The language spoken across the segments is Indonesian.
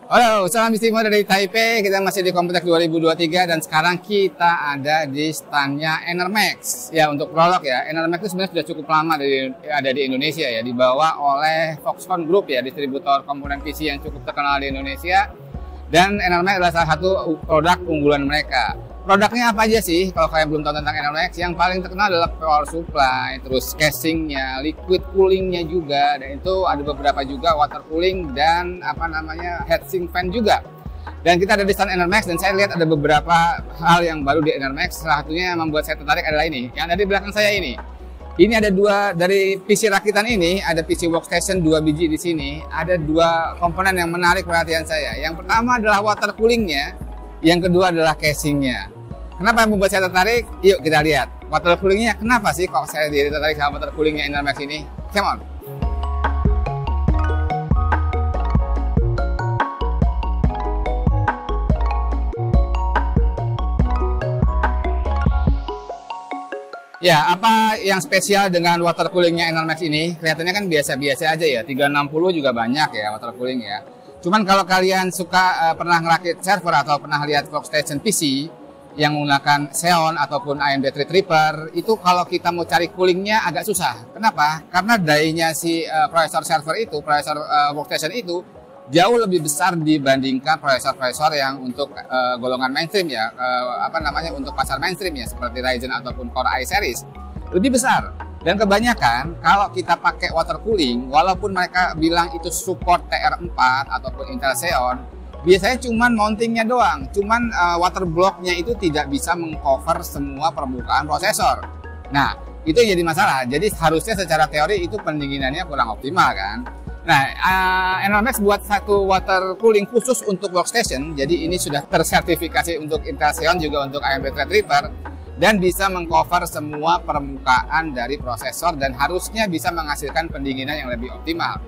Halo, salam istimewa dari Taipei. Kita masih di Computex 2023 dan sekarang kita ada di standnya Enermax. Ya, untuk prolog ya, Enermax itu sebenarnya sudah cukup lama ada di Indonesia ya, dibawa oleh Foxconn Group ya, distributor komponen PC yang cukup terkenal di Indonesia. Dan Enermax adalah salah satu produk unggulan mereka. Produknya apa aja sih? Kalau kalian belum tahu tentang Enermax, yang paling terkenal adalah power supply, terus casingnya, liquid coolingnya juga, dan itu ada beberapa juga water cooling dan heatsink fan juga. Dan kita ada di stand Enermax dan saya lihat ada beberapa hal yang baru di Enermax. Salah satunya yang membuat saya tertarik adalah ini, yang ada di belakang saya ini. Ini ada dua dari PC rakitan ini, ada PC workstation 2 biji di sini. Ada dua komponen yang menarik perhatian saya. Yang pertama adalah water coolingnya, yang kedua adalah casingnya. Kenapa yang membuat saya tertarik? Yuk kita lihat. Water coolingnya, kenapa sih kok saya tertarik sama water coolingnya Enermax ini? Come on! Ya, apa yang spesial dengan water coolingnya Enermax ini? Kelihatannya kan biasa-biasa aja ya, 360 juga banyak ya water cooling ya. Cuman kalau kalian suka pernah ngerakit server atau pernah lihat workstation PC yang menggunakan Xeon ataupun AMD Threadripper, itu kalau kita mau cari coolingnya agak susah. Kenapa? Karena die-nya si prosesor server itu, prosesor workstation itu jauh lebih besar dibandingkan prosesor-prosesor yang untuk golongan mainstream ya, untuk pasar mainstream ya, seperti Ryzen ataupun Core i series, lebih besar. Dan kebanyakan kalau kita pakai water cooling, walaupun mereka bilang itu support TR4 ataupun Intel Xeon, biasanya cuman mountingnya doang, cuman water blocknya itu tidak bisa mengcover semua permukaan prosesor. Nah, itu jadi masalah. Jadi harusnya secara teori itu pendinginannya kurang optimal kan. Nah, Enermax buat satu water cooling khusus untuk workstation. Jadi ini sudah tersertifikasi untuk Intel Xeon juga untuk AMD Threadripper dan bisa mengcover semua permukaan dari prosesor dan harusnya bisa menghasilkan pendinginan yang lebih optimal.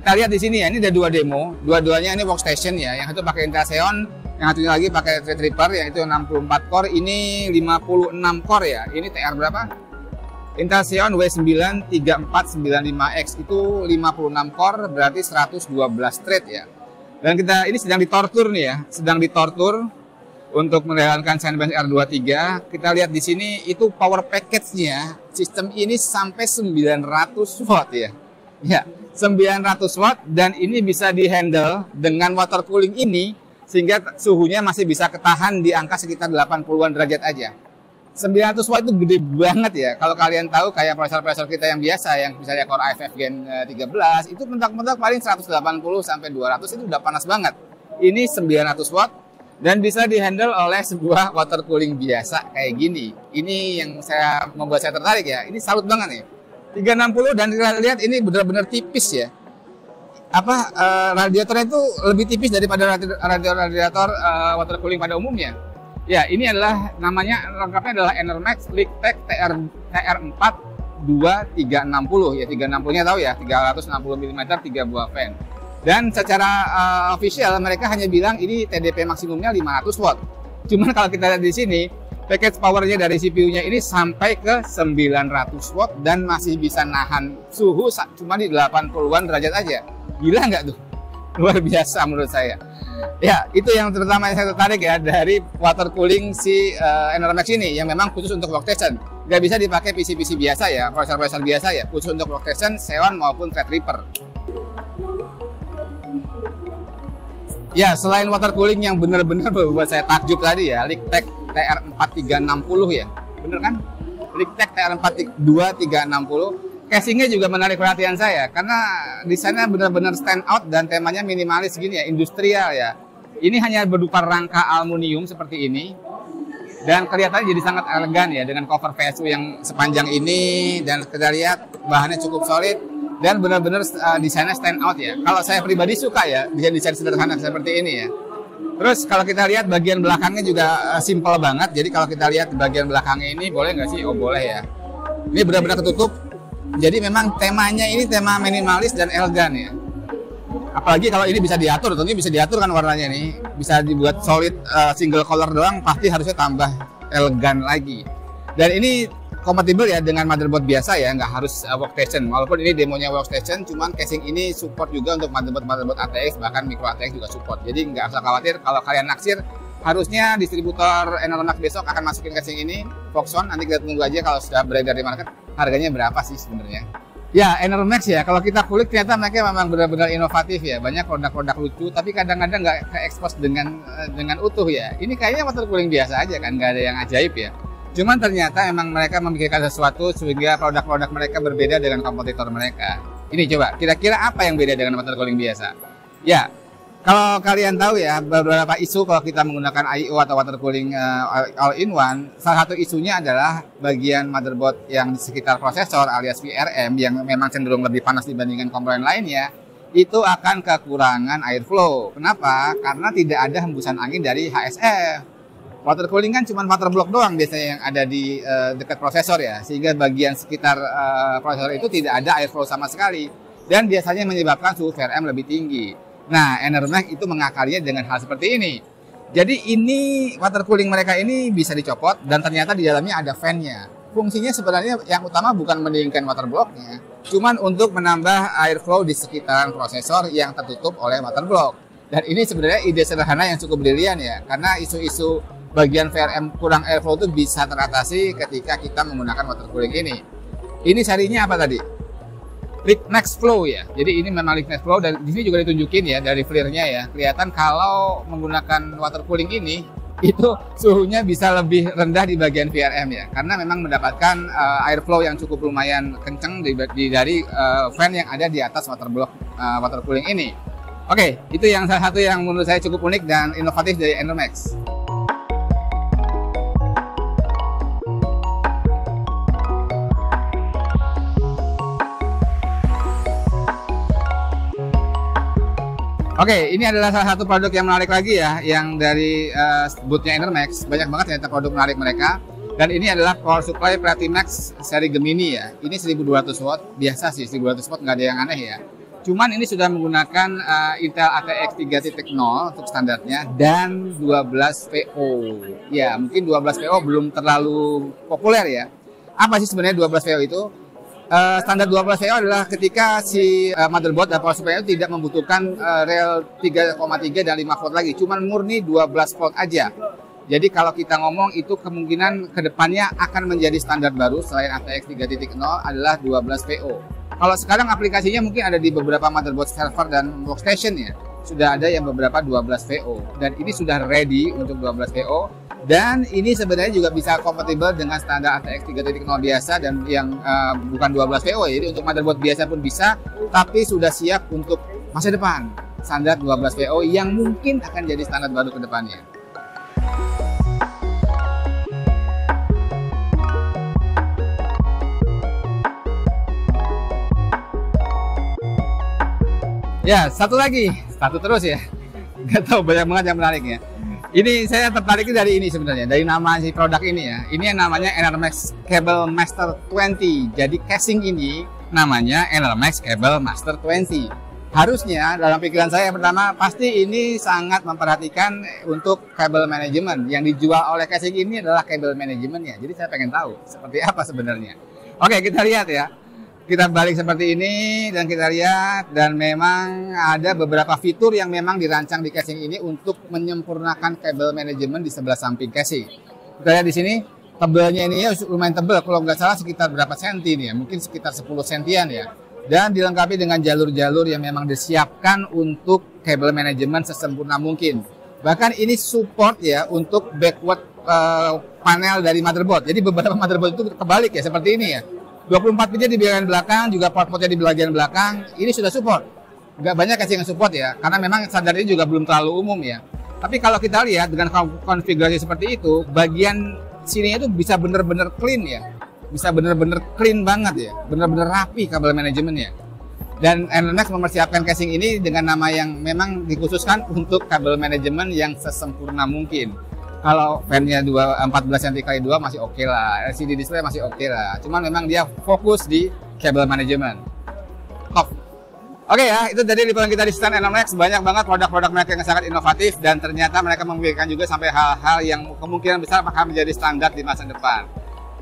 Kita lihat di sini ya, ini ada dua demo, dua-duanya ini workstation ya, yang satu pakai Intel Xeon, yang satunya lagi pakai Threadripper, yaitu 64 core, ini 56 core ya, ini TR berapa? Intel Xeon W9 3495X itu 56 core, berarti 112 thread ya. Dan ini sedang ditortur nih ya, sedang ditortur untuk menjalankan Cinebench R23. Kita lihat di sini itu power package-nya, sistem ini sampai 900 watt ya. Ya, 900 watt dan ini bisa dihandle dengan water cooling ini sehingga suhunya masih bisa ketahan di angka sekitar 80-an derajat aja. 900 watt itu gede banget ya. Kalau kalian tahu kayak prosesor-prosesor kita yang biasa yang misalnya Core i5 Gen 13 itu mentok-mentok paling 180 sampai 200 itu udah panas banget. Ini 900 watt dan bisa dihandle oleh sebuah water cooling biasa kayak gini. Ini yang membuat saya tertarik ya. Ini salut banget nih. 360 dan kita lihat ini benar-benar tipis ya. Radiatornya itu lebih tipis daripada radiator water cooling pada umumnya. Ya, ini adalah lengkapnya adalah Enermax Liqtech TR4 2360 ya. 360-nya tahu ya, 360 mm 3 buah fan. Dan secara official mereka hanya bilang ini TDP maksimumnya 500 watt. Cuman kalau kita lihat di sini package powernya dari CPU-nya ini sampai ke 900 watt dan masih bisa nahan suhu cuma di 80-an derajat aja. Gila nggak tuh? Luar biasa menurut saya. Ya, itu yang terutama yang saya tertarik ya dari water cooling si Enermax ini yang memang khusus untuk workstation. Nggak bisa dipakai PC-PC biasa ya, prosesor-prosesor biasa ya, khusus untuk workstation, Xeon maupun Threadripper. Ya, selain water cooling yang benar-benar membuat saya takjub tadi ya, Liqtech TR4360 ya, bener kan? Liqtech TR42360, casingnya juga menarik perhatian saya karena desainnya benar-benar stand out dan temanya minimalis gini ya, industrial ya. Ini hanya berupa rangka aluminium seperti ini dan kelihatannya jadi sangat elegan ya dengan cover VSU yang sepanjang ini dan kita lihat bahannya cukup solid dan benar-benar desainnya stand out ya. Kalau saya pribadi suka ya desain sederhana seperti ini ya. Terus kalau kita lihat bagian belakangnya juga simple banget. Jadi kalau kita lihat bagian belakangnya ini boleh nggak sih? Oh boleh ya. Ini benar-benar ketutup. Jadi memang temanya ini tema minimalis dan elegan ya. Apalagi kalau ini bisa diatur, tentunya bisa diatur kan warnanya nih. Bisa dibuat solid single color doang, pasti harusnya tambah elegan lagi. Dan ini kompatibel ya dengan motherboard biasa ya, nggak harus workstation. Walaupun ini demonya workstation, cuman casing ini support juga untuk motherboard ATX, bahkan micro ATX juga support. Jadi nggak usah khawatir kalau kalian naksir. Harusnya distributor Enermax besok akan masukin casing ini, Foxconn. Nanti kita tunggu aja kalau sudah beredar di market, harganya berapa sih sebenarnya. Ya, Enermax ya, kalau kita kulik ternyata mereka memang benar-benar inovatif ya. Banyak produk-produk lucu, tapi kadang-kadang nggak ke-expose dengan utuh ya. Ini kayaknya water cooling biasa aja kan, nggak ada yang ajaib ya. Cuman ternyata emang mereka memikirkan sesuatu sehingga produk-produk mereka berbeda dengan kompetitor mereka. Ini coba, kira-kira apa yang beda dengan water cooling biasa? Ya, kalau kalian tahu ya, beberapa isu kalau kita menggunakan I/O atau water cooling all-in-one, salah satu isunya adalah bagian motherboard yang di sekitar prosesor alias VRM yang memang cenderung lebih panas dibandingkan komponen lainnya, itu akan kekurangan airflow. Kenapa? Karena tidak ada hembusan angin dari HSF. Water cooling kan cuma water block doang biasanya yang ada di dekat prosesor ya, sehingga bagian sekitar prosesor itu tidak ada airflow sama sekali dan biasanya menyebabkan suhu VRM lebih tinggi. Nah, Enermax itu mengakalinya dengan hal seperti ini. Jadi ini water cooling mereka ini bisa dicopot dan ternyata di dalamnya ada fan-nya. Fungsinya sebenarnya yang utama bukan mendinginkan water block-nya, cuman untuk menambah airflow di sekitaran prosesor yang tertutup oleh water block. Dan ini sebenarnya ide sederhana yang cukup brilian ya, karena isu-isu bagian VRM kurang airflow itu bisa teratasi ketika kita menggunakan water cooling ini. Ini serinya apa tadi? Liquidmax Flow ya. Jadi ini memang Liquidmax Flow dan di sini juga ditunjukin ya dari flare-nya ya. Kelihatan kalau menggunakan water cooling ini itu suhunya bisa lebih rendah di bagian VRM ya. Karena memang mendapatkan airflow yang cukup lumayan kenceng dari fan yang ada di atas water block water cooling ini. Oke, itu yang salah satu yang menurut saya cukup unik dan inovatif dari Enermax. Oke, ini adalah salah satu produk yang menarik lagi ya, yang dari boothnya Enermax. Banyak banget ternyata produk menarik mereka. Dan ini adalah power supply Pratimax seri Gemini ya. Ini 1200 watt, biasa sih 1200 watt, nggak ada yang aneh ya. Cuman ini sudah menggunakan Intel ATX 3.0 untuk standarnya dan 12 VO. Ya, mungkin 12 VO belum terlalu populer ya. Apa sih sebenarnya 12 VO itu? Standar 12 VO adalah ketika si motherboard dan power supply itu tidak membutuhkan rel 3,3 dan 5 volt lagi, cuman murni 12 volt aja. Jadi kalau kita ngomong itu kemungkinan kedepannya akan menjadi standar baru selain ATX 3.0 adalah 12 VO. Kalau sekarang aplikasinya mungkin ada di beberapa motherboard server dan workstation ya, sudah ada yang beberapa 12 VO dan ini sudah ready untuk 12 VO. Dan ini sebenarnya juga bisa kompatibel dengan standar ATX 3.0 biasa dan yang bukan 12 VO ya. Jadi untuk motherboard biasa pun bisa, tapi sudah siap untuk masa depan. Standar 12 VO yang mungkin akan jadi standar baru ke depannya. Ya, satu lagi. Satu terus ya. Nggak tahu, banyak banget yang menarik ya. Ini saya tertariknya dari ini sebenarnya, dari nama si produk ini ya. Ini yang namanya Enermax Cable Master 20. Jadi casing ini namanya Enermax Cable Master 20. Harusnya dalam pikiran saya pertama pasti ini sangat memperhatikan untuk cable management. Yang dijual oleh casing ini adalah cable managementnya. Jadi saya pengen tahu seperti apa sebenarnya. Oke, kita lihat ya. Kita balik seperti ini dan kita lihat, dan memang ada beberapa fitur yang memang dirancang di casing ini untuk menyempurnakan kabel manajemen di sebelah samping casing. Kita lihat di sini tebelnya ini ya lumayan tebel, kalau nggak salah sekitar berapa senti nih ya, mungkin sekitar 10 sentian ya. Dan dilengkapi dengan jalur-jalur yang memang disiapkan untuk kabel manajemen sesempurna mungkin. Bahkan ini support ya untuk backward panel dari motherboard. Jadi beberapa motherboard itu kebalik ya, seperti ini ya. 24 pinnya di bagian belakang, juga port-portnya di bagian belakang, ini sudah support. Nggak banyak casing yang support ya, karena memang standar ini juga belum terlalu umum ya. Tapi kalau kita lihat dengan konfigurasi seperti itu, bagian sininya itu bisa benar-benar clean ya. Bisa benar-benar clean banget ya, benar-benar rapi kabel manajemennya. Dan Enermax mempersiapkan casing ini dengan nama yang memang dikhususkan untuk kabel manajemen yang sesempurna mungkin. Kalau fan-nya 14 cm x 2 masih oke lah, LCD display masih oke lah. Cuman memang dia fokus di kabel manajemen. Top. Oke ya, itu tadi liputan kita di stand Enermax. Banyak banget produk-produk mereka yang sangat inovatif dan ternyata mereka memikirkan juga sampai hal-hal yang kemungkinan besar akan menjadi standar di masa depan.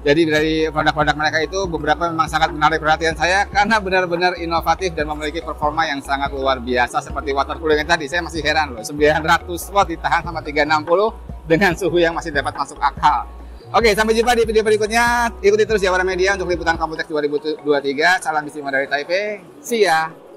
Jadi dari produk-produk mereka itu beberapa memang sangat menarik perhatian saya karena benar-benar inovatif dan memiliki performa yang sangat luar biasa seperti water cooling yang tadi. Saya masih heran loh, 900 watt ditahan sama 360 dengan suhu yang masih dapat masuk akal. Oke, sampai jumpa di video berikutnya. Ikuti terus Jawara Media untuk liputan Computex 2023. Salam istimewa dari Taipei. See ya.